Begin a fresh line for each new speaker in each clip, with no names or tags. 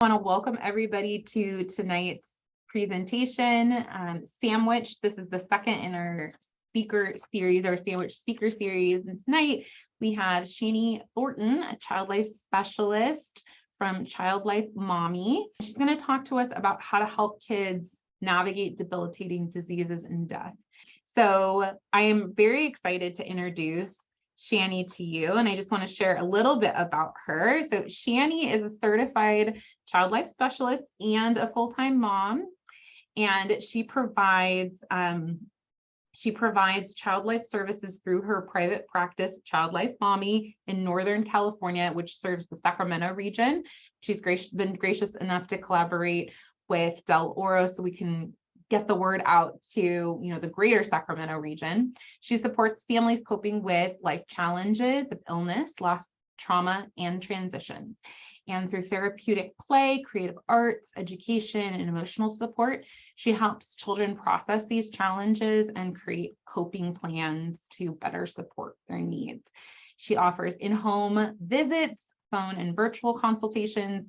I want to welcome everybody to tonight's presentation, Sandwich. This is the second in our speaker series, our Sandwich speaker series. And tonight we have Shani Thornton, a child life specialist from Child Life Mommy. She's going to talk to us about how to help kids navigate debilitating diseases and death. So I am very excited to introduce Shani to you, and I just want to share a little bit about her. So Shani is a certified child life specialist and a full-time mom, and she provides child life services through her private practice, Child Life Mommy, in Northern California, which serves the Sacramento region. She's been gracious enough to collaborate with Del Oro so we can get the word out to the greater Sacramento region. She supports families coping with life challenges of illness, loss, trauma, and transitions. And through therapeutic play, creative arts, education, and emotional support, she helps children process these challenges and create coping plans to better support their needs. She offers in-home visits, phone and virtual consultations,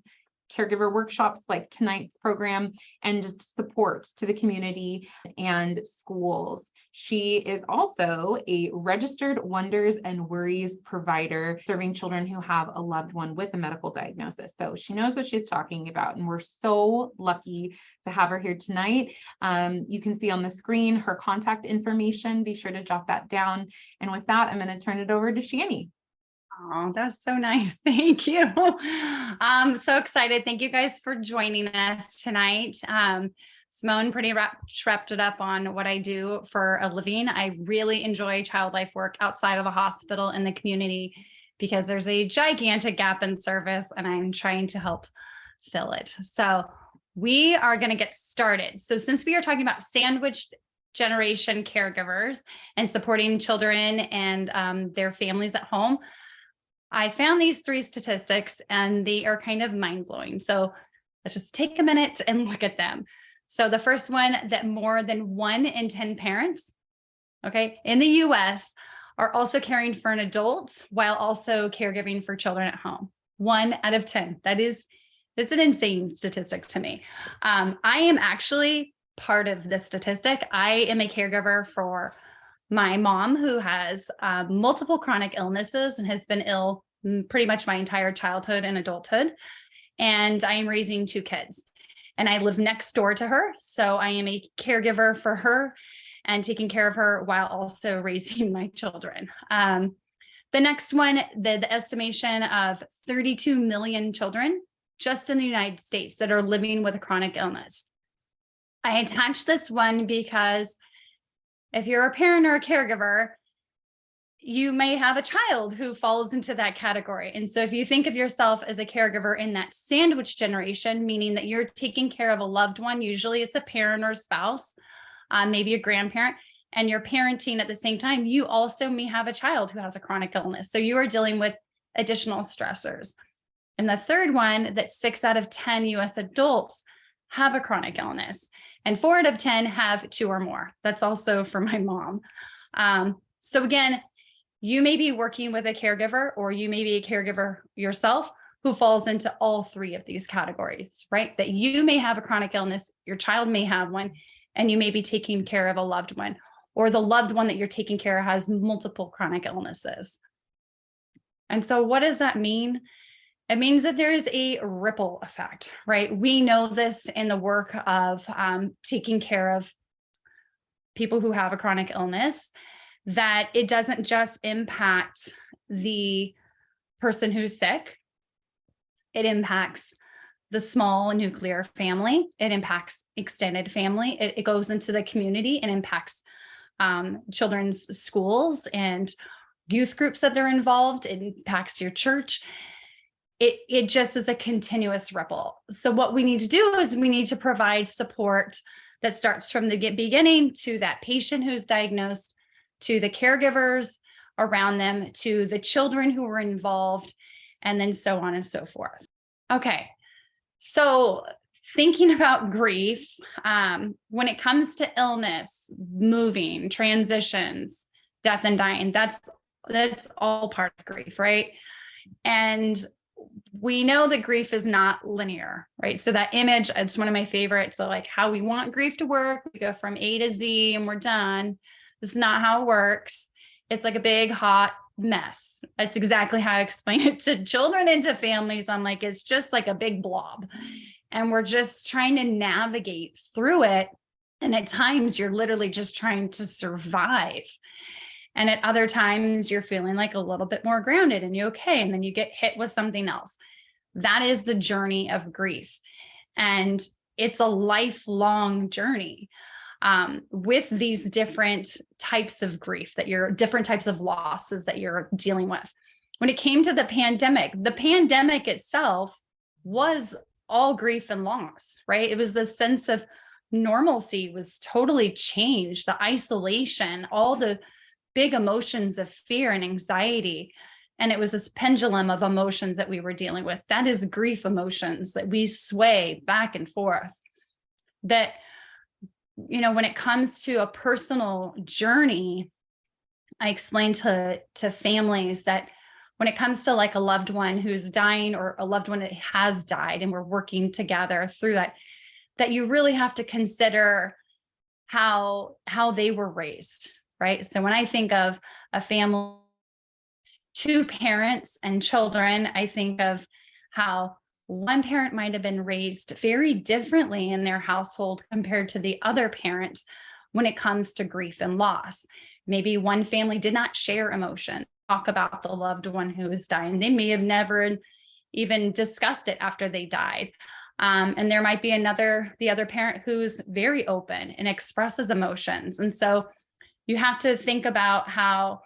caregiver workshops like tonight's program, and just support to the community and schools. She is also a registered Wonders and Worries provider, serving children who have a loved one with a medical diagnosis. So she knows what she's talking about, and we're so lucky to have her here tonight. You can see on the screen her contact information. Be sure to jot that down. And with that, I'm going to turn it over to Shani.
Oh, that was so nice. Thank you. I'm so excited. Thank you guys for joining us tonight. Simone pretty wrapped it up on what I do for a living. I really enjoy child life work outside of the hospital in the community because there's a gigantic gap in service and I'm trying to help fill it. So we are going to get started. So since we are talking about sandwich generation caregivers and supporting children and their families at home, I found these three statistics and they are kind of mind-blowing. So let's just take a minute and look at them. So the first one, that more than 1 in 10 parents, in the US are also caring for an adult while also caregiving for children at home. 1 out of 10. That's an insane statistic to me. I am actually part of this statistic. I am a caregiver for my mom, who has multiple chronic illnesses and has been ill pretty much my entire childhood and adulthood. And I am raising 2 kids and I live next door to her. So I am a caregiver for her and taking care of her while also raising my children. The next one, the estimation of 32 million children just in the United States that are living with a chronic illness. I attached this one because if you're a parent or a caregiver, you may have a child who falls into that category. And so if you think of yourself as a caregiver in that sandwich generation, meaning that you're taking care of a loved one, usually it's a parent or a spouse, maybe a grandparent, and you're parenting at the same time, you also may have a child who has a chronic illness. So you are dealing with additional stressors. And the third one, that 6 out of 10 US adults have a chronic illness. And 4 out of 10 have 2 or more. That's also for my mom. So again, you may be working with a caregiver, or you may be a caregiver yourself who falls into all 3 of these categories, right? That you may have a chronic illness, your child may have one, and you may be taking care of a loved one, or the loved one that you're taking care of has multiple chronic illnesses. And so what does that mean? It means that there is a ripple effect, right? We know this in the work of taking care of people who have a chronic illness, that it doesn't just impact the person who's sick. It impacts the small nuclear family. It impacts extended family. It goes into the community and impacts children's schools and youth groups that they're involved. It impacts your church. It just is a continuous ripple. So what we need to do is we need to provide support that starts from the beginning to that patient who's diagnosed, to the caregivers around them, to the children who were involved, and then so on and so forth. Okay, so thinking about grief, when it comes to illness, moving, transitions, death and dying, that's all part of grief, right? And we know that grief is not linear, right? So that image, it's one of my favorites. So like how we want grief to work, we go from A to Z and we're done. This is not how it works. It's like a big hot mess. That's exactly how I explain it to children and to families. I'm like, it's just like a big blob. And we're just trying to navigate through it. And at times you're literally just trying to survive. And at other times you're feeling like a little bit more grounded and you're okay. And then you get hit with something else. That is the journey of grief. And it's a lifelong journey with these different types of grief different types of losses that you're dealing with. When it came to the pandemic itself was all grief and loss, right? It was the sense of normalcy was totally changed, the isolation, all the big emotions of fear and anxiety. And it was this pendulum of emotions that we were dealing with. That is grief emotions that we sway back and forth. That, when it comes to a personal journey, I explain to families that when it comes to like a loved one who's dying or a loved one that has died, and we're working together through that you really have to consider how they were raised, right? So when I think of a family, two parents and children, I think of how one parent might have been raised very differently in their household compared to the other parent when it comes to grief and loss. Maybe one family did not share emotion, talk about the loved one who was dying. They may have never even discussed it after they died. And there might be the other parent who's very open and expresses emotions. And so you have to think about how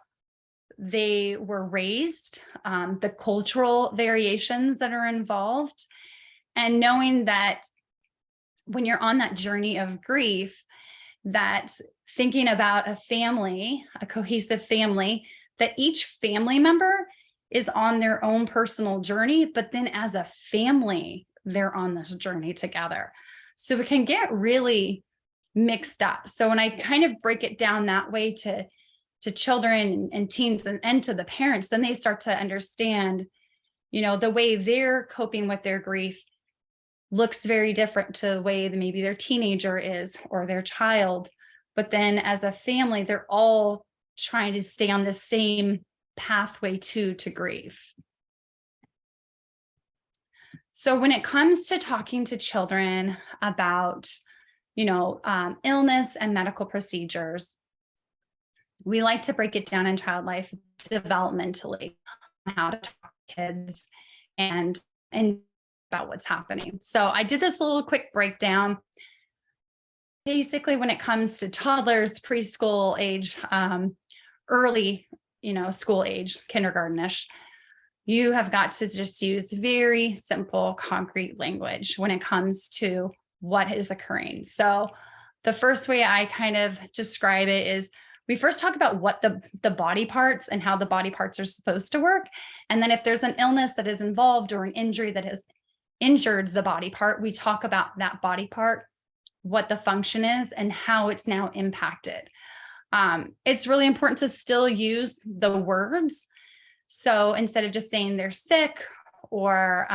they were raised, the cultural variations that are involved, and knowing that when you're on that journey of grief, that thinking about a family, a cohesive family, that each family member is on their own personal journey, but then as a family, they're on this journey together. So it can get really mixed up. So when I kind of break it down that way to children and teens and to the parents, then they start to understand, the way they're coping with their grief looks very different to the way that maybe their teenager is or their child. But then as a family, they're all trying to stay on the same pathway to grief. So when it comes to talking to children about, illness and medical procedures, we like to break it down in child life developmentally, how to talk to kids and about what's happening. So I did this little quick breakdown. Basically, when it comes to toddlers, preschool age, early, school age, kindergartenish, you have got to just use very simple, concrete language when it comes to what is occurring. So the first way I kind of describe it is we first talk about what the body parts and how the body parts are supposed to work. And then if there's an illness that is involved or an injury that has injured the body part, we talk about that body part, what the function is, and how it's now impacted. It's really important to still use the words. So instead of just saying they're sick or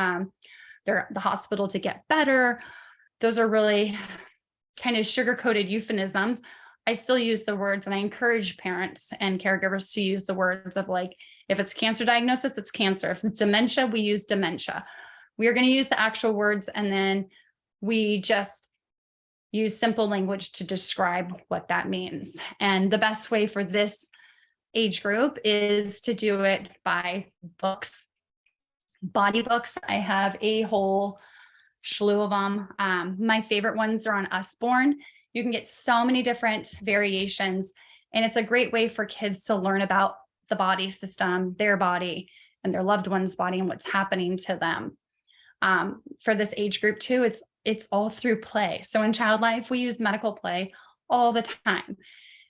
they're at the hospital to get better, those are really kind of sugar-coated euphemisms. I still use the words, and I encourage parents and caregivers to use the words of, like, if it's cancer diagnosis, it's cancer. If it's dementia, we use dementia. We are going to use the actual words, and then we just use simple language to describe what that means. And the best way for this age group is to do it by books, body books. I have a whole slew of them. My favorite ones are on Usborne. You can get so many different variations, and it's a great way for kids to learn about the body system, their body, and their loved one's body and what's happening to them. For this age group too, it's all through play. So in child life, we use medical play all the time.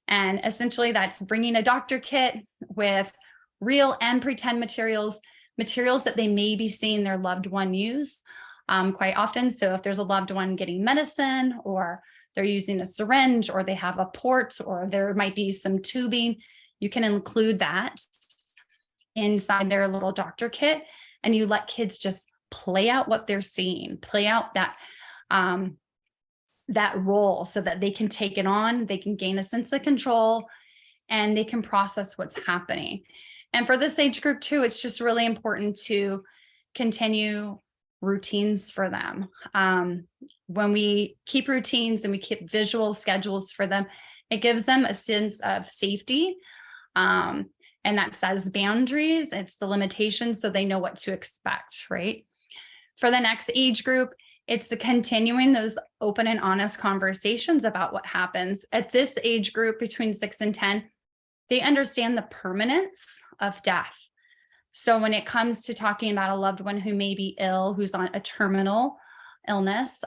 And essentially that's bringing a doctor kit with real and pretend materials that they may be seeing their loved one use quite often. So if there's a loved one getting medicine, or they're using a syringe, or they have a port, or there might be some tubing, you can include that inside their little doctor kit. and you let kids just play out what they're seeing, play out that role so that they can take it on, they can gain a sense of control, and they can process what's happening. And for this age group too, it's just really important to continue routines for them. When we keep routines and we keep visual schedules for them, it gives them a sense of safety. And that says boundaries, it's the limitations, so they know what to expect, right? For the next age group, it's the continuing those open and honest conversations about what happens. At this age group between 6 and 10, they understand the permanence of death. So when it comes to talking about a loved one who may be ill, who's on a terminal illness,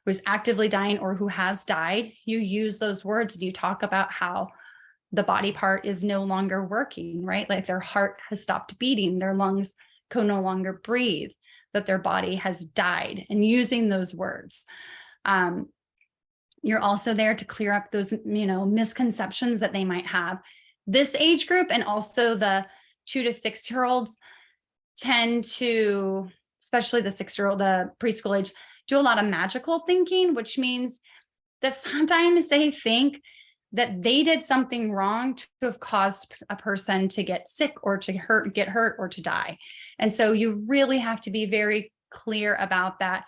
who's actively dying or who has died, you use those words and you talk about how the body part is no longer working, right? Like their heart has stopped beating, their lungs can no longer breathe, that their body has died, and using those words. You're also there to clear up those, misconceptions that they might have. This age group and also the 2 to 6-year-olds tend to, especially the 6-year-old, the preschool age, do a lot of magical thinking, which means that sometimes they think that they did something wrong to have caused a person to get sick or to get hurt or to die. And so you really have to be very clear about that.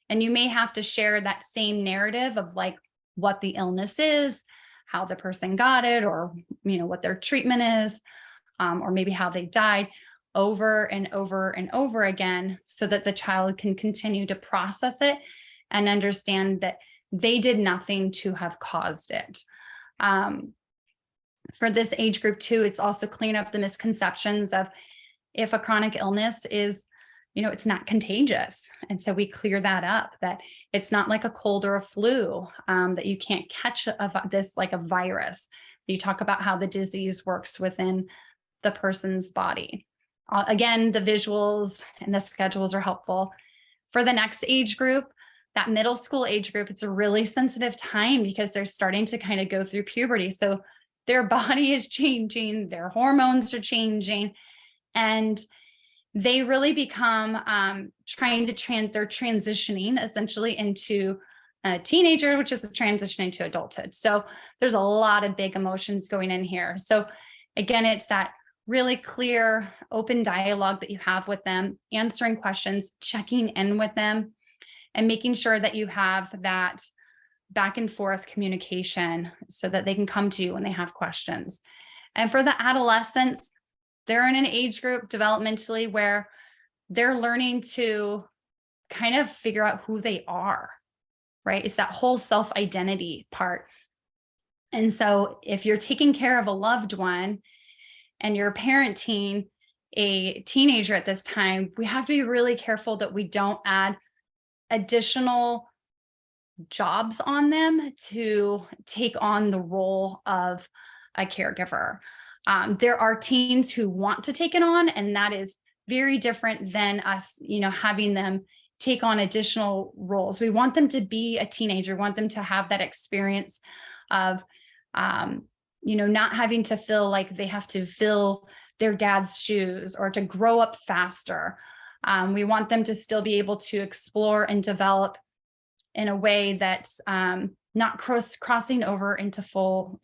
And you may have to share that same narrative of like what the illness is, how the person got it, or, what their treatment is, or maybe how they died, over and over and over again, so that the child can continue to process it and understand that they did nothing to have caused it. For this age group too, it's also clean up the misconceptions of if a chronic illness is, it's not contagious. And so we clear that up, that it's not like a cold or a flu, that you can't catch this like a virus. You talk about how the disease works within the person's body. Again, the visuals and the schedules are helpful. For the next age group, that middle school age group, it's a really sensitive time because they're starting to kind of go through puberty. So their body is changing, their hormones are changing, and they really become they're transitioning essentially into a teenager, which is transitioning to adulthood. So there's a lot of big emotions going in here. So again, it's that really clear, open dialogue that you have with them, answering questions, checking in with them, and making sure that you have that back and forth communication so that they can come to you when they have questions. And for the adolescents, they're in an age group developmentally where they're learning to kind of figure out who they are, right? It's that whole self-identity part. And so if you're taking care of a loved one and you're parenting a teenager at this time, we have to be really careful that we don't add additional jobs on them to take on the role of a caregiver. There are teens who want to take it on, and that is very different than us, having them take on additional roles. We want them to be a teenager, want them to have that experience of, not having to feel like they have to fill their dad's shoes or to grow up faster. We want them to still be able to explore and develop in a way that's not crossing over into full,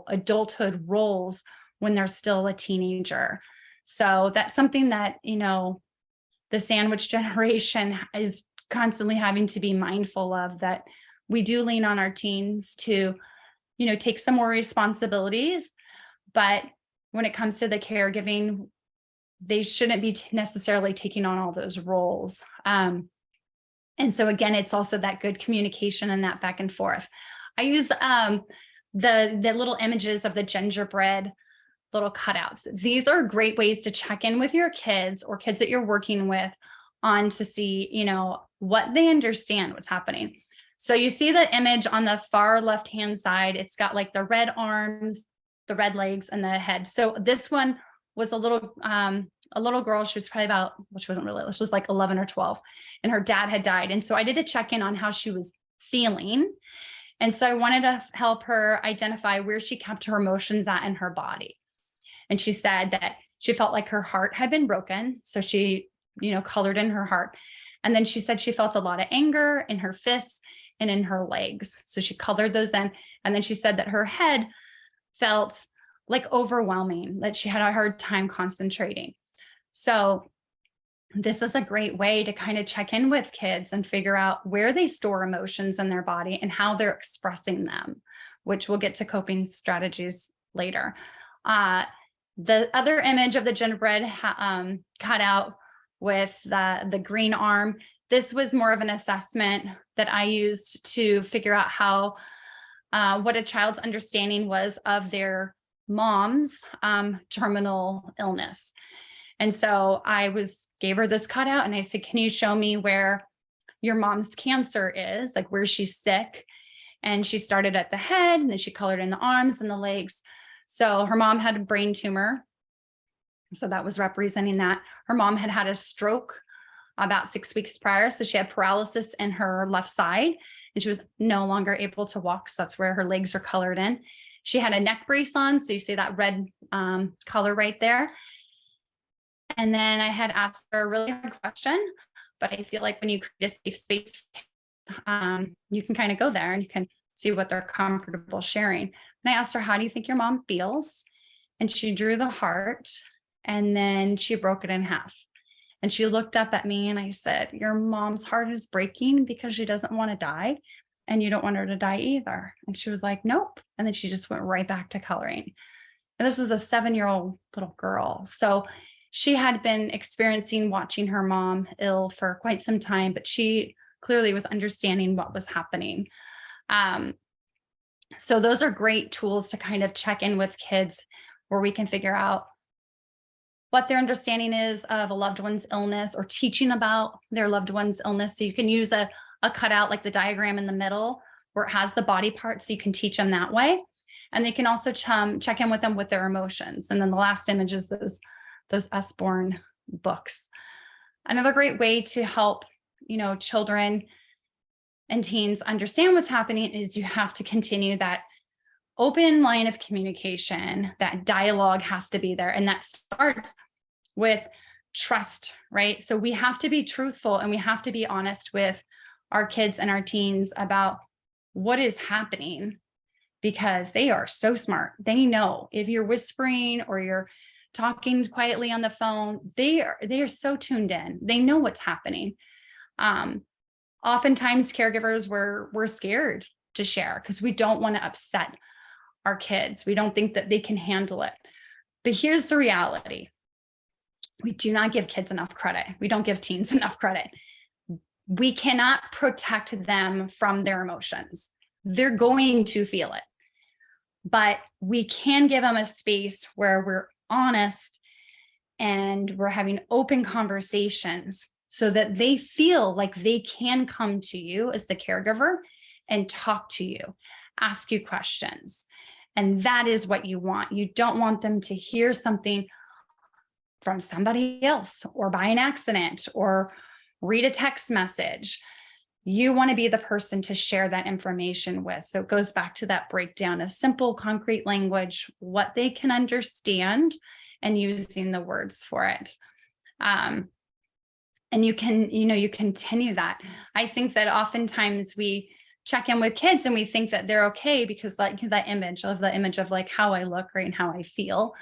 adulthood roles when they're still a teenager. So that's something that, the sandwich generation is constantly having to be mindful of, that we do lean on our teens to, take some more responsibilities. But when it comes to the caregiving, they shouldn't be necessarily taking on all those roles. And so again, it's also that good communication and that back and forth. I use the little images of the gingerbread little cutouts. These are great ways to check in with your kids or kids that you're working with on to see, what they understand, what's happening. So you see the image on the far left-hand side, it's got like the red arms, the red legs, and the head. So this one was a little girl. She was probably about, well, she wasn't really, she was like 11 or 12, and her dad had died. And so I did a check-in on how she was feeling. And so I wanted to help her identify where she kept her emotions at in her body. And she said that she felt like her heart had been broken. So she colored in her heart. And then she said she felt a lot of anger in her fists and in her legs. So she colored those in. And then she said that her head felt like overwhelming, that she had a hard time concentrating. So this is a great way to kind of check in with kids and figure out where they store emotions in their body and how they're expressing them, which we'll get to coping strategies later. The other image of the gingerbread cutout with the green arm, this was more of an assessment that I used to figure out how what a child's understanding was of their mom's terminal illness. And so I gave her this cutout and I said, can you show me where your mom's cancer is, like where she's sick? And she started at the head, and then she colored in the arms and the legs. So her mom had a brain tumor. So that was representing that. Her mom had had a stroke about 6 weeks prior. So she had paralysis in her left side and she was no longer able to walk. So that's where her legs are colored in. She had a neck brace on. So you see that red color right there. And then I had asked her a really hard question, but I feel like when you create a safe space, you can kind of go there and you can see what they're comfortable sharing. And I asked her, how do you think your mom feels? And she drew the heart and then she broke it in half. And she looked up at me and I said, your mom's heart is breaking because she doesn't want to die. And you don't want her to die either. And she was like, nope. And then she just went right back to coloring. And this was a 7-year-old little girl. So she had been experiencing watching her mom ill for quite some time, but she clearly was understanding what was happening. So those are great tools to kind of check in with kids where we can figure out what their understanding is of a loved one's illness or teaching about their loved one's illness. So you can use a cutout like the diagram in the middle where it has the body part, so you can teach them that way. And they can also check in with them with their emotions. And then the last image is those Usborne books. Another great way to help, children and teens understand what's happening is you have to continue that open line of communication. That dialogue has to be there. And that starts with trust, right? So we have to be truthful and we have to be honest with our kids and our teens about what is happening, because they are so smart. They know if you're whispering or you're talking quietly on the phone, they are so tuned in. They know what's happening. Oftentimes caregivers we're scared to share because we don't want to upset our kids. We don't think that they can handle it. But here's the reality. We do not give kids enough credit. We don't give teens enough credit. We cannot protect them from their emotions. They're going to feel it. But we can give them a space where we're honest and we're having open conversations so that they feel like they can come to you as the caregiver and talk to you, ask you questions. And that is what you want. You don't want them to hear something from somebody else or by an accident or read a text message. You want to be the person to share that information with. So it goes back to that breakdown of simple, concrete language, what they can understand, and using the words for it. And you continue that. I think that oftentimes we check in with kids and we think that they're okay because like that image of like how I look, right, and how I feel.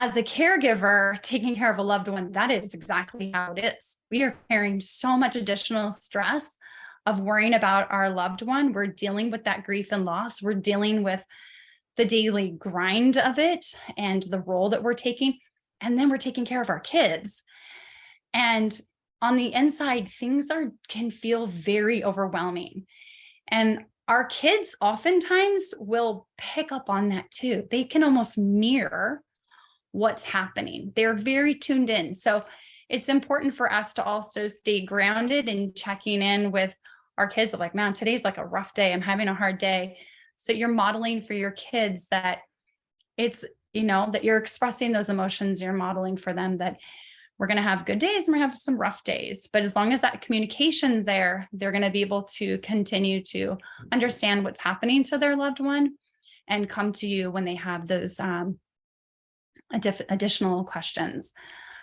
As a caregiver, taking care of a loved one, that is exactly how it is. We are carrying so much additional stress of worrying about our loved one. We're dealing with that grief and loss. We're dealing with the daily grind of it and the role that we're taking. And then we're taking care of our kids. And on the inside, things can feel very overwhelming. And our kids oftentimes will pick up on that too. They can almost mirror what's happening. They're very tuned in. So it's important for us to also stay grounded and checking in with our kids of like, man, today's like a rough day. I'm having a hard day. So you're modeling for your kids that it's, that you're expressing those emotions. You're modeling for them that we're going to have good days and we're going to have some rough days. But as long as that communication's there, they're going to be able to continue to understand what's happening to their loved one and come to you when they have those additional questions.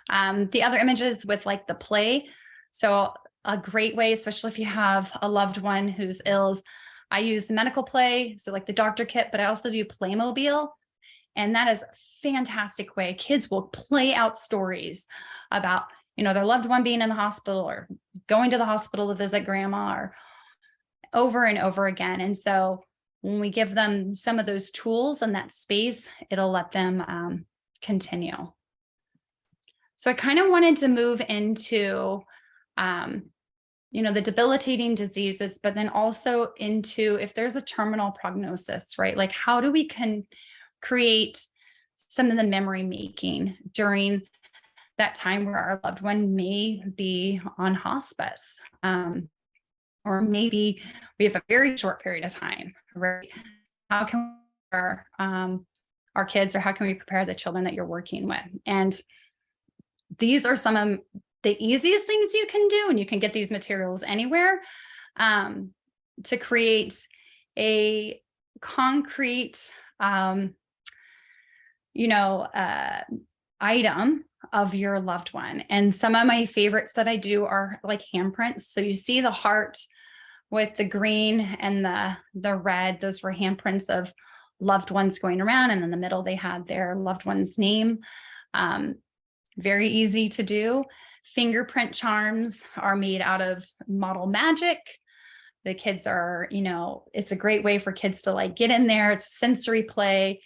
The other images with like the play. So a great way, especially if you have a loved one who's ill, is I use the medical play, so like the doctor kit, but I also do Playmobil. And that is a fantastic way. Kids will play out stories about, their loved one being in the hospital or going to the hospital to visit grandma, or over and over again. And so when we give them some of those tools and that space, it'll let them continue. So I kind of wanted to move into, the debilitating diseases, but then also into if there's a terminal prognosis, right? Like how do we create some of the memory making during that time where our loved one may be on hospice, or maybe we have a very short period of time, right? How can we prepare our kids, or how can we prepare the children that you're working with? And these are some of the easiest things you can do, and you can get these materials anywhere, to create a concrete, item of your loved one. And some of my favorites that I do are like handprints. So you see the heart with the green and the red, those were handprints of loved ones going around. And in the middle, they had their loved one's name. Very easy to do. Fingerprint charms are made out of model magic. The kids are, it's a great way for kids to like get in there. It's sensory play,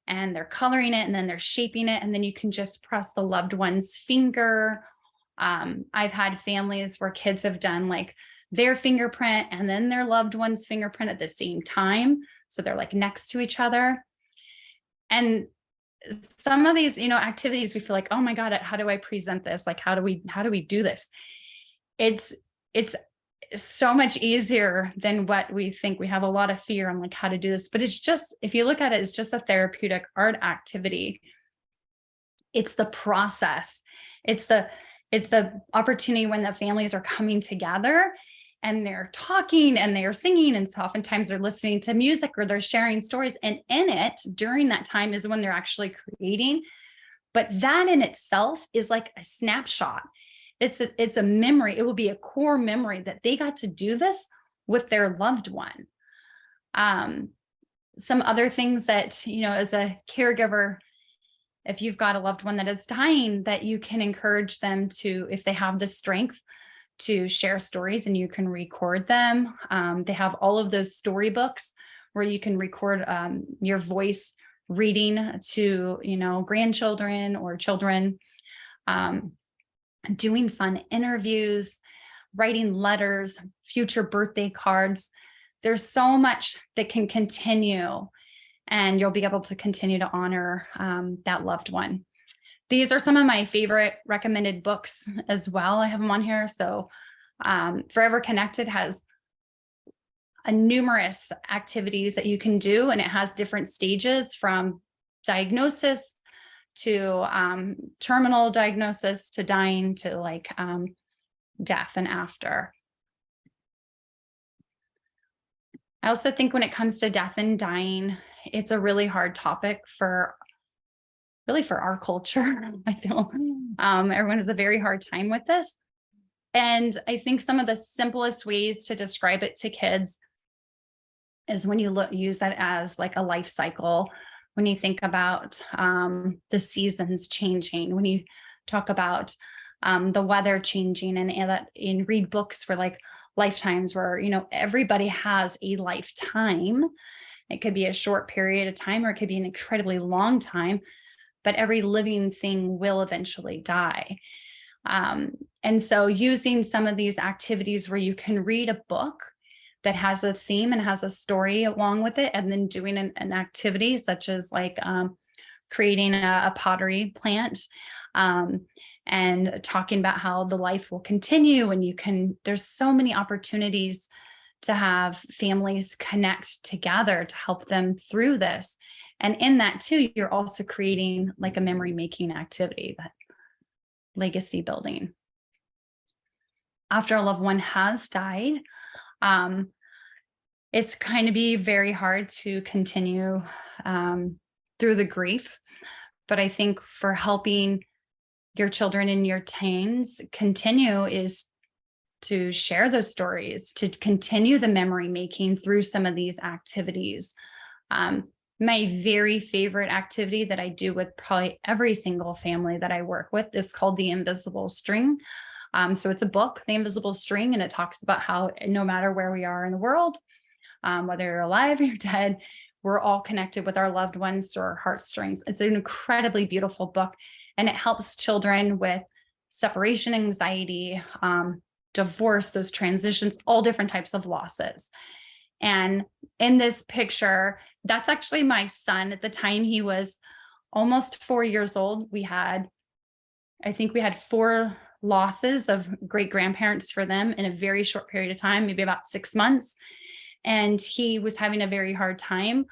and they're coloring it and then they're shaping it. And then you can just press the loved one's finger. I've had families where kids have done like their fingerprint and then their loved one's fingerprint at the same time. So they're like next to each other. And some of these, activities, we feel like, oh my God, how do I present this? Like, how do we do this? It's so much easier than what we think. We have a lot of fear on like how to do this, but it's just, if you look at it, it's just a therapeutic art activity. It's the process. It's the opportunity when the families are coming together and they're talking and they're singing, and so oftentimes they're listening to music or they're sharing stories. And in it, during that time is when they're actually creating. But that in itself is like a snapshot. It's a memory. It will be a core memory that they got to do this with their loved one. Some other things that, as a caregiver, if you've got a loved one that is dying, that you can encourage them to, if they have the strength, to share stories and you can record them. They have all of those storybooks where you can record your voice reading to, grandchildren or children, doing fun interviews, writing letters, future birthday cards. There's so much that can continue, and you'll be able to continue to honor that loved one. These are some of my favorite recommended books as well. I have them on here. So Forever Connected has numerous activities that you can do, and it has different stages from diagnosis to terminal diagnosis to dying to like death and after. I also think when it comes to death and dying, it's a really hard topic for our culture. I feel everyone has a very hard time with this. And I think some of the simplest ways to describe it to kids is when you use that as like a life cycle. When you think about the seasons changing, when you talk about the weather changing, and read books for like lifetimes where, everybody has a lifetime. It could be a short period of time, or it could be an incredibly long time, but every living thing will eventually die. And so using some of these activities where you can read a book that has a theme and has a story along with it, and then doing an activity such as like creating a pottery plant, and talking about how the life will continue. And there's so many opportunities to have families connect together to help them through this. And in that too, you're also creating like a memory making activity, that legacy building. After a loved one has died, it's kind of be very hard to continue through the grief. But I think for helping your children in your teens continue is to share those stories, to continue the memory making through some of these activities. My very favorite activity that I do with probably every single family that I work with is called The Invisible String. So it's a book, The Invisible String, and it talks about how no matter where we are in the world, whether you're alive or you're dead, we're all connected with our loved ones through our heartstrings. It's an incredibly beautiful book, and it helps children with separation anxiety, divorce, those transitions, all different types of losses. And in this picture, that's actually my son. At the time he was almost 4 years old, I think we had 4 losses of great grandparents for them in a very short period of time, maybe about 6 months. And he was having a very hard time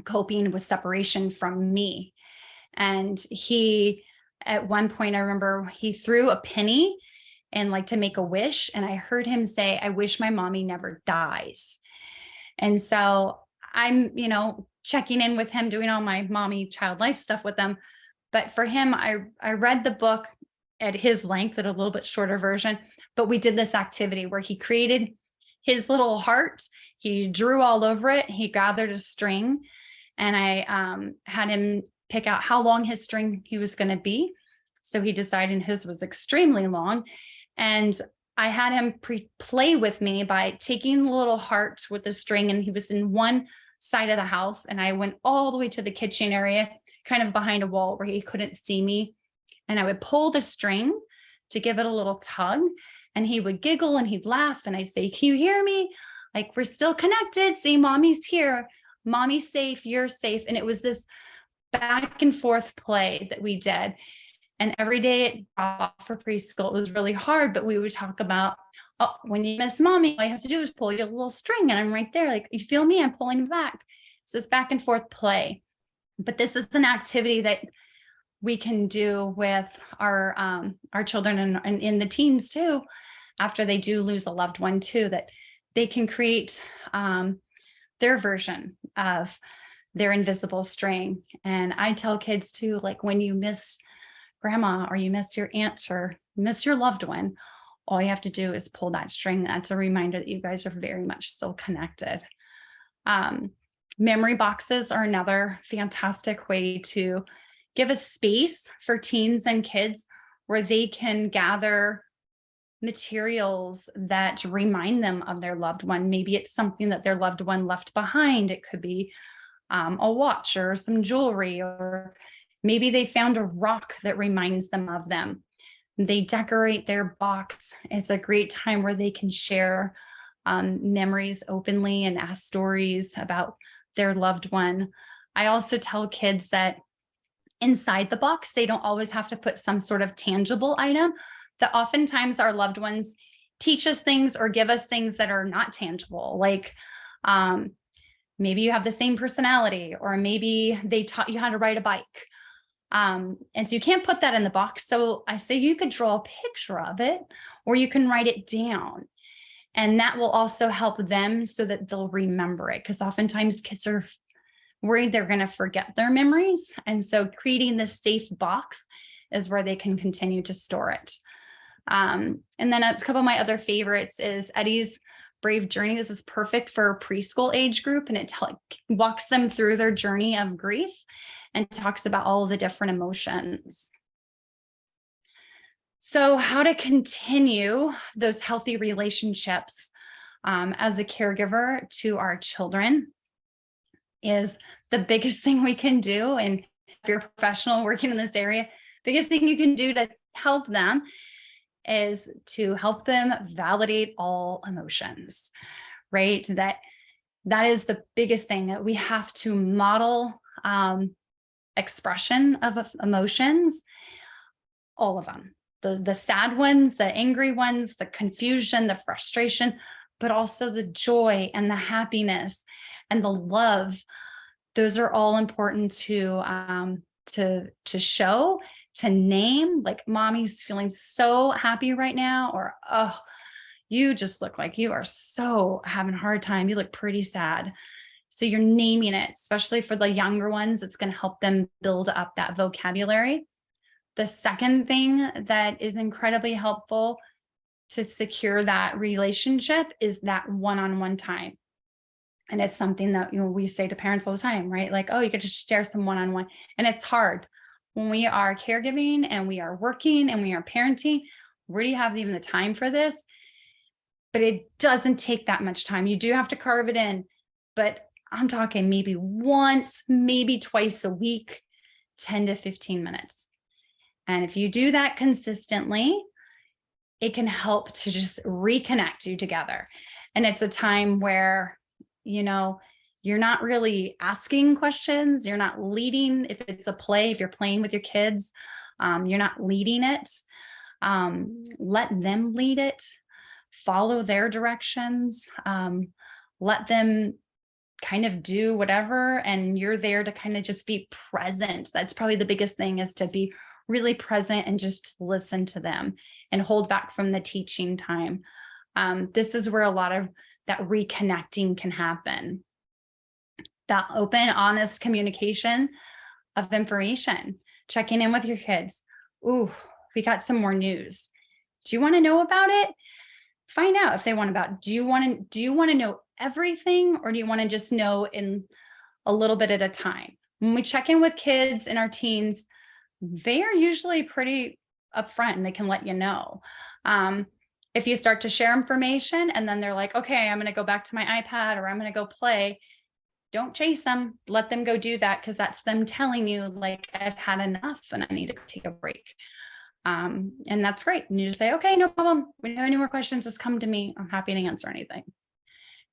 coping with separation from me. And at one point, I remember he threw a penny and like to make a wish. And I heard him say, "I wish my mommy never dies." And so I'm, checking in with him, doing all my mommy child life stuff with them. But for him, I read the book at his length, at a little bit shorter version, but we did this activity where he created his little heart. He drew all over it. He gathered a string, and I had him pick out how long his string he was going to be. So he decided his was extremely long. And I had him play with me by taking the little heart with the string, and he was in one side of the house, and I went all the way to the kitchen area, kind of behind a wall where he couldn't see me. And I would pull the string to give it a little tug, and he would giggle and he'd laugh. And I'd say, "Can you hear me? Like, we're still connected. See, mommy's here. Mommy's safe. You're safe." And it was this back and forth play that we did. And every day it off for preschool, it was really hard, but we would talk about, "Oh, when you miss mommy, all you have to do is pull your little string, and I'm right there. Like, you feel me? I'm pulling back." So it's back and forth play. But this is an activity that we can do with our children and in the teens too, after they do lose a loved one too, that they can create their version of their invisible string. And I tell kids too, like, when you miss grandma or you miss your aunt or miss your loved one, all you have to do is pull that string. That's a reminder that you guys are very much still connected. Memory boxes are another fantastic way to give a space for teens and kids where they can gather materials that remind them of their loved one. Maybe it's something that their loved one left behind. It could be a watch or some jewelry, or maybe they found a rock that reminds them of them. They decorate their box. It's a great time where they can share memories openly and ask stories about their loved one. I also tell kids that inside the box, they don't always have to put some sort of tangible item, that oftentimes our loved ones teach us things or give us things that are not tangible. Like maybe you have the same personality, or maybe they taught you how to ride a bike. And so you can't put that in the box. So I say you could draw a picture of it, or you can write it down. And that will also help them so that they'll remember it. Because oftentimes kids are worried they're going to forget their memories. And so creating this safe box is where they can continue to store it. And then a couple of my other favorites is Eddie's Brave Journey. This is perfect for a preschool age group, and it walks them through their journey of grief and talks about all of the different emotions. So how to continue those healthy relationships as a caregiver to our children is the biggest thing we can do. And if you're a professional working in this area, biggest thing you can do to help them is to help them validate all emotions, right? That is the biggest thing, that we have to model expression of emotions, all of them, the sad ones, the angry ones, the confusion, the frustration, but also the joy and the happiness and the love. Those are all important to show, to name. Like, mommy's feeling so happy right now, or, oh, you just look like you are so having a hard time. You look pretty sad. So you're naming it, especially for the younger ones. It's going to help them build up that vocabulary. The second thing that is incredibly helpful to secure that relationship is that one-on-one time. And it's something that, we say to parents all the time, right? Like, oh, you could just share some one-on-one. And it's hard when we are caregiving and we are working and we are parenting. Where do you have even the time for this? But it doesn't take that much time. You do have to carve it in, but I'm talking maybe once, maybe twice a week, 10 to 15 minutes. And if you do that consistently, it can help to just reconnect you together. And it's a time where, you're not really asking questions. You're not leading. If it's a play, if you're playing with your kids, you're not leading it. Let them lead it. Follow their directions. Let them kind of do whatever. And you're there to kind of just be present. That's probably the biggest thing, is to be really present and just listen to them and hold back from the teaching time. This is where a lot of that reconnecting can happen. That open, honest communication of information, checking in with your kids. Ooh, we got some more news. Do you want to know about it? Find out if they want about it. Do you want to know everything, or do you want to just know in a little bit at a time? When we check in with kids and our teens, they are usually pretty upfront and they can let you know. If you start to share information and then they're like, okay, I'm going to go back to my iPad or I'm going to go play, don't chase them. Let them go do that, because that's them telling you, like, I've had enough and I need to take a break. And that's great. And you just say, okay, no problem. When you have any more questions, just come to me. I'm happy to answer anything.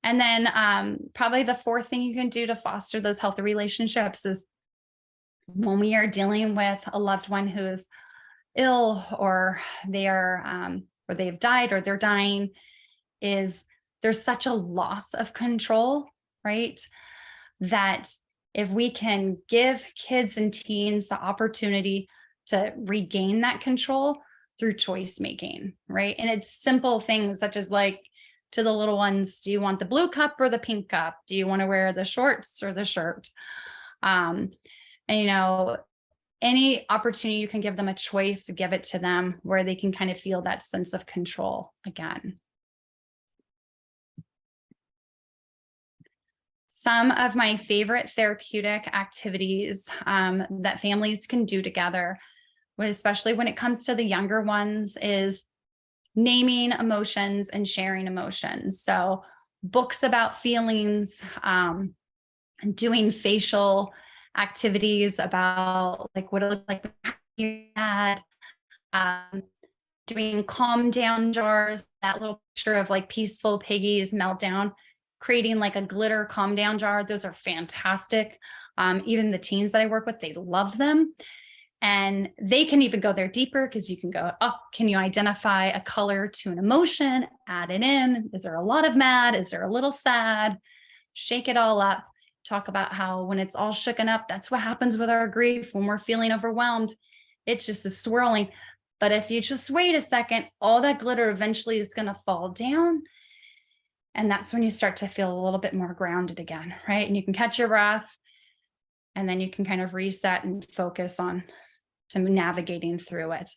And then probably the fourth thing you can do to foster those healthy relationships is when we are dealing with a loved one who is ill, or they are, or they've died, or they're dying, is there's such a loss of control, right? That if we can give kids and teens the opportunity to regain that control through choice making, right? And it's simple things such as, like, to the little ones, do you want the blue cup or the pink cup? Do you want to wear the shorts or the shirt? And, any opportunity you can give them a choice, give it to them, where they can kind of feel that sense of control again. Some of my favorite therapeutic activities that families can do together, especially when it comes to the younger ones, is naming emotions and sharing emotions. So books about feelings, doing facial activities about, like, what it looked like when you had, doing calm down jars, that little picture of, like, peaceful piggies meltdown, creating like a glitter calm down jar. Those are fantastic. Even the teens that I work with, they love them. And they can even go there deeper, because you can go, oh, can you identify a color to an emotion? Add it in. Is there a lot of mad? Is there a little sad? Shake it all up. Talk about how when it's all shooken up, that's what happens with our grief. When we're feeling overwhelmed, it's just is swirling. But if you just wait a second, all that glitter eventually is going to fall down. And that's when you start to feel a little bit more grounded again, right? And you can catch your breath, and then you can kind of reset and focus on to navigating through it.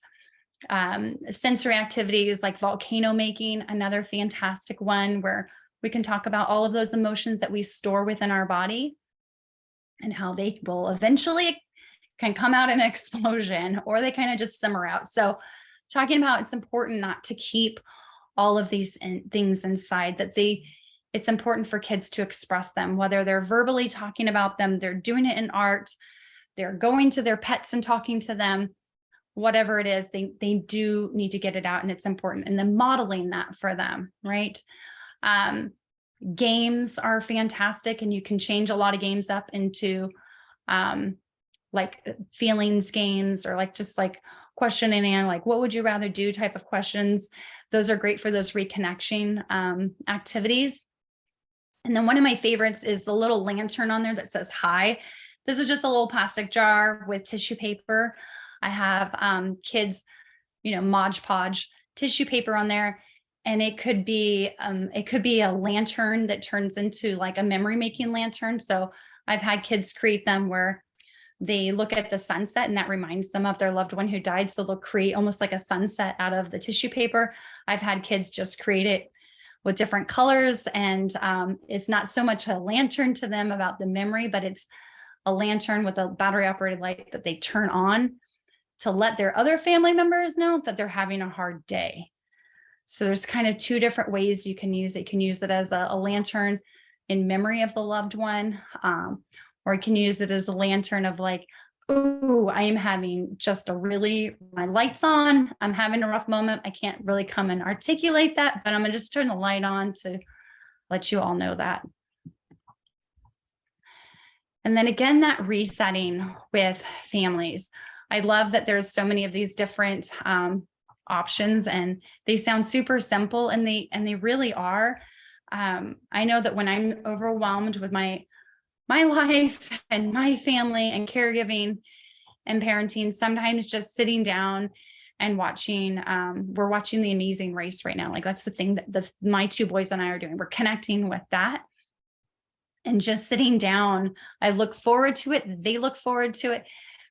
Sensory activities like volcano making, another fantastic one, where we can talk about all of those emotions that we store within our body and how they will eventually can come out in an explosion, or they kind of just simmer out. So talking about, it's important not to keep all of these things inside, that it's important for kids to express them, whether they're verbally talking about them, they're doing it in art, they're going to their pets and talking to them, whatever it is, they do need to get it out, and it's important. And then modeling that for them, right? Games are fantastic, and you can change a lot of games up into like feelings games, or like just like questioning and like, what would you rather do type of questions. Those are great for those reconnection activities. And then one of my favorites is the little lantern on there that says hi. This is just a little plastic jar with tissue paper. I have kids, Mod Podge tissue paper on there. And it could be a lantern that turns into like a memory making lantern. So I've had kids create them where they look at the sunset and that reminds them of their loved one who died. So they'll create almost like a sunset out of the tissue paper. I've had kids just create it with different colors. And it's not so much a lantern to them about the memory, but it's a lantern with a battery operated light that they turn on to let their other family members know that they're having a hard day. So there's kind of two different ways you can use it. You can use it as a lantern in memory of the loved one, or you can use it as a lantern of like, oh, I am having just my light's on, I'm having a rough moment. I can't really come and articulate that, but I'm gonna just turn the light on to let you all know that. And then again, that resetting with families. I love that there's so many of these different options, and they sound super simple, and they really are. I know that when I'm overwhelmed with my life and my family and caregiving and parenting, sometimes just sitting down and watching, we're watching The Amazing Race right now. Like that's the thing that my two boys and I are doing. We're connecting with that and just sitting down. I look forward to it. They look forward to it,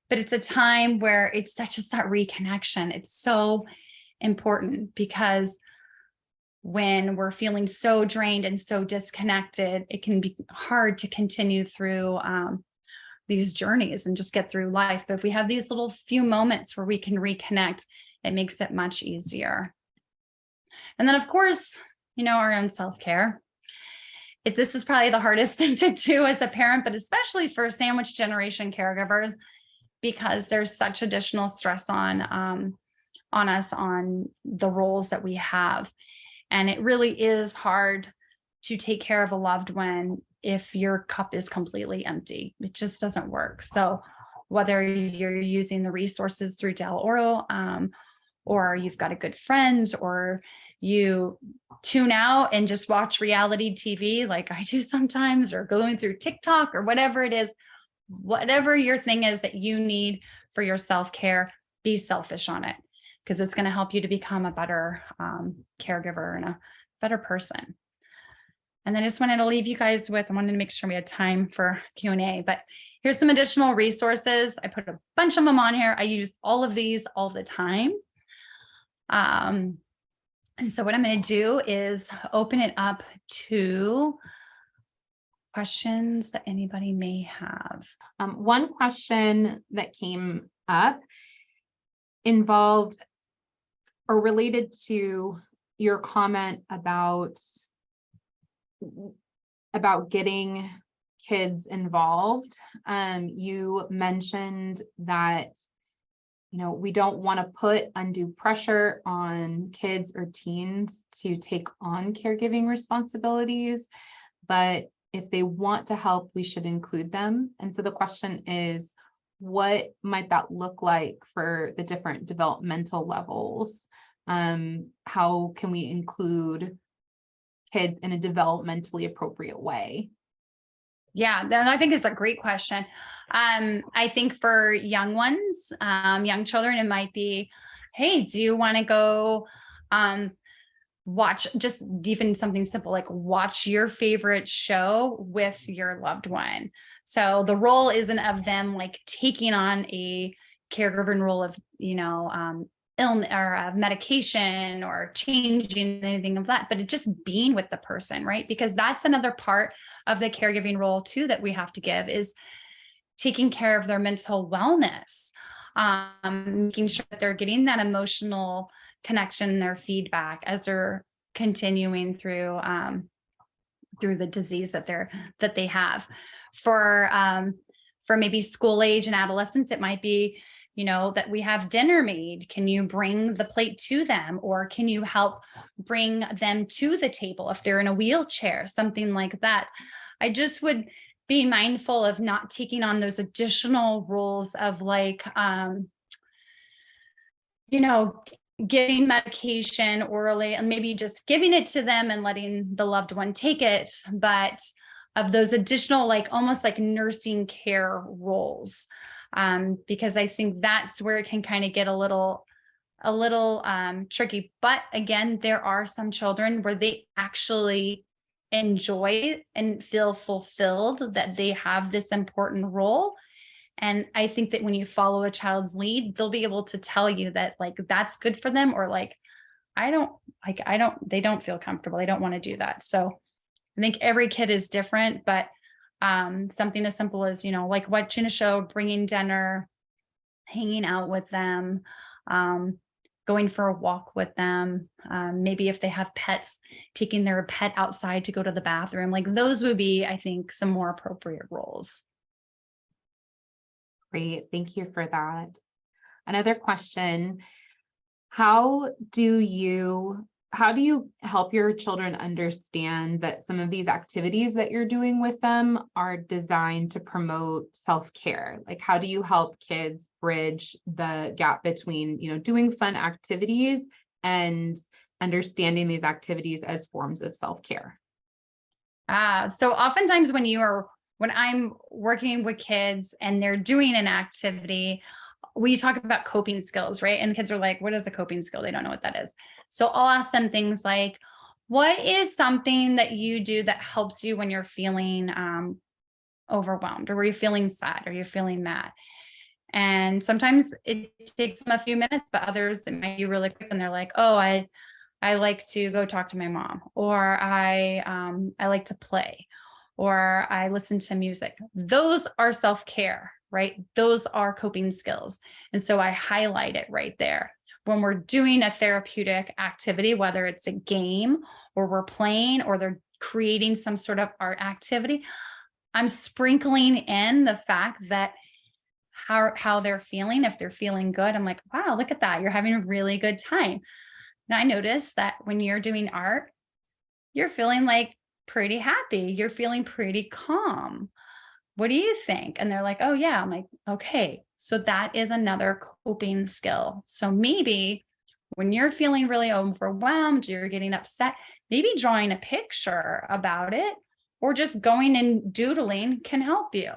but it's a time where it's just that reconnection. It's so important because when we're feeling so drained and so disconnected, it can be hard to continue through these journeys and just get through life. But if we have these little few moments where we can reconnect, it makes it much easier. And then, of course, our own self-care. This is probably the hardest thing to do as a parent, but especially for sandwich generation caregivers, because there's such additional stress on us, on the roles that we have. And it really is hard to take care of a loved one if your cup is completely empty. It just doesn't work. So whether you're using the resources through Del Oro, or you've got a good friend, or you tune out and just watch reality TV like I do sometimes, or going through TikTok or whatever it is, whatever your thing is that you need for your self-care, be selfish on it, because it's going to help you to become a better caregiver and a better person. And then I just wanted to leave you guys with, I wanted to make sure we had time for Q&A, but here's some additional resources. I put a bunch of them on here. I use all of these all the time. And so what I'm going to do is open it up to questions that anybody may have.
One question that came up involved or related to your comment about getting kids involved. You mentioned that, we don't want to put undue pressure on kids or teens to take on caregiving responsibilities, but if they want to help, we should include them. And so the question is, what might that look like for the different developmental levels? How can we include kids in a developmentally appropriate way?
Yeah, I think it's a great question. I think for young ones, young children, it might be, hey, do you want to go watch just even something simple like watch your favorite show with your loved one? So the role isn't of them like taking on a caregiver role of, illness or of medication or changing anything of that, but it just being with the person, right? Because that's another part of the caregiving role too that we have to give, is taking care of their mental wellness, making sure that they're getting that emotional connection, their feedback as they're continuing through the disease that they have. For maybe school age and adolescents, it might be, that we have dinner made. Can you bring the plate to them, or can you help bring them to the table if they're in a wheelchair, something like that? I just would be mindful of not taking on those additional roles of like, giving medication orally and maybe just giving it to them and letting the loved one take it, but of those additional, like almost like nursing care roles. Because I think that's where it can kind of get a little tricky. But again, there are some children where they actually enjoy and feel fulfilled that they have this important role. And I think that when you follow a child's lead, they'll be able to tell you that like, that's good for them, or like, they don't feel comfortable. They don't want to do that. So I think every kid is different, but something as simple as, like watching a show, bringing dinner, hanging out with them, going for a walk with them. Maybe if they have pets, taking their pet outside to go to the bathroom, like those would be, I think, some more appropriate roles.
Great. Thank you for that. Another question. How do you help your children understand that some of these activities that you're doing with them are designed to promote self-care? Like, how do you help kids bridge the gap between, doing fun activities and understanding these activities as forms of self-care?
So oftentimes when I'm working with kids and they're doing an activity, we talk about coping skills, right? And kids are like, what is a coping skill? They don't know what that is. So I'll ask them things like, what is something that you do that helps you when you're feeling overwhelmed, or were you feeling sad, or you're feeling mad? And sometimes it takes them a few minutes, but others it might be really quick, and they're like, oh, I like to go talk to my mom, or I like to play, or I listen to music. Those are self-care, right? Those are coping skills. And so I highlight it right there. When we're doing a therapeutic activity, whether it's a game or we're playing or they're creating some sort of art activity, I'm sprinkling in the fact that how they're feeling. If they're feeling good, I'm like, wow, look at that. You're having a really good time. And I notice that when you're doing art, you're feeling like pretty happy. You're feeling pretty calm. What do you think? And they're like, oh yeah. I'm like, okay. So that is another coping skill. So maybe when you're feeling really overwhelmed, you're getting upset, maybe drawing a picture about it or just going and doodling can help you.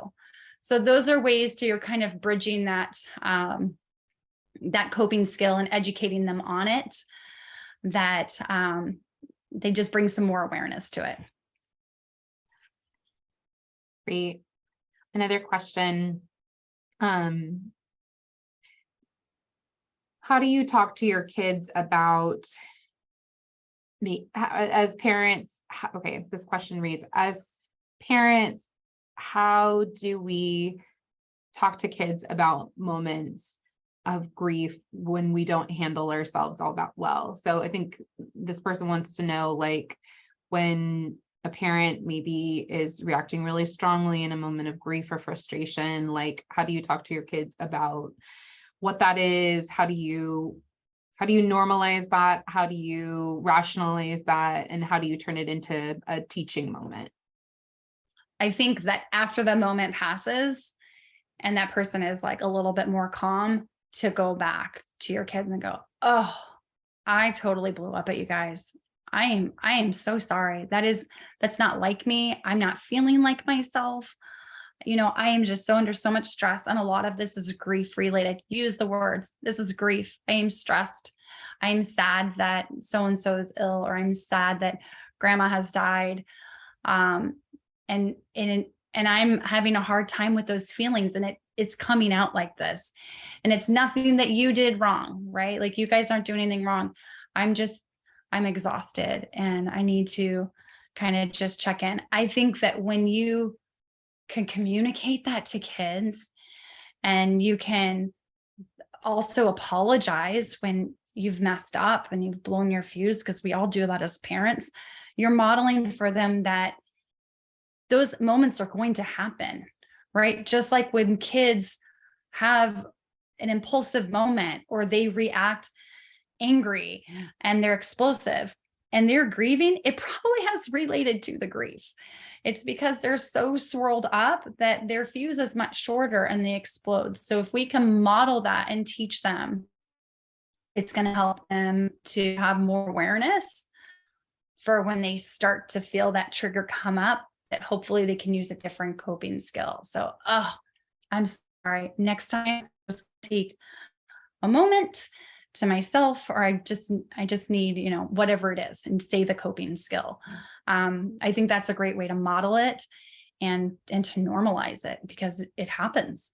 So those are ways to you're kind of bridging that, that coping skill and educating them on it, that they just bring some more awareness to it.
Great. Another question. How do you talk to your kids about as parents? Okay, this question reads, as parents, how do we talk to kids about moments of grief when we don't handle ourselves all that well? So I think this person wants to know, like, when a parent maybe is reacting really strongly in a moment of grief or frustration, like, how do you talk to your kids about what that is? How do you normalize that? How do you rationalize that? And how do you turn it into a teaching moment?
I think that after the moment passes and that person is like a little bit more calm, to go back to your kids and go, oh, I totally blew up at you guys. I am so sorry. That's not like me. I'm not feeling like myself. I am just so under so much stress. And a lot of this is grief related. Use the words. This is grief. I am stressed. I am sad that so-and-so is ill, or I'm sad that grandma has died. And I'm having a hard time with those feelings, and it's coming out like this. And it's nothing that you did wrong, right? Like, you guys aren't doing anything wrong. I'm exhausted and I need to kind of just check in. I think that when you can communicate that to kids, and you can also apologize when you've messed up and you've blown your fuse, because we all do that as parents, you're modeling for them that those moments are going to happen, right? Just like when kids have an impulsive moment or they react angry and they're explosive and they're grieving, it probably has related to the grief. It's because they're so swirled up that their fuse is much shorter and they explode. So if we can model that and teach them, it's going to help them to have more awareness for when they start to feel that trigger come up, that hopefully they can use a different coping skill. So, I'm sorry. Next time, just take a moment to myself, or I just need, whatever it is, and say the coping skill. I think that's a great way to model it and to normalize it, because it happens.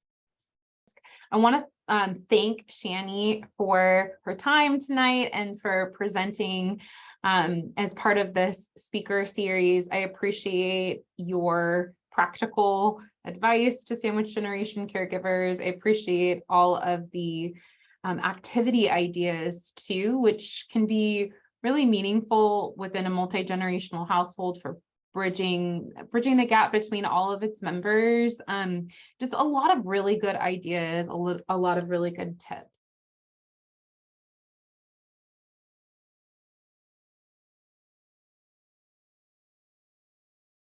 I want to thank Shani for her time tonight and for presenting as part of this speaker series. I appreciate your practical advice to sandwich generation caregivers. I appreciate all of the activity ideas too, which can be really meaningful within a multi-generational household for bridging the gap between all of its members. Just a lot of really good ideas, a lot of really good tips.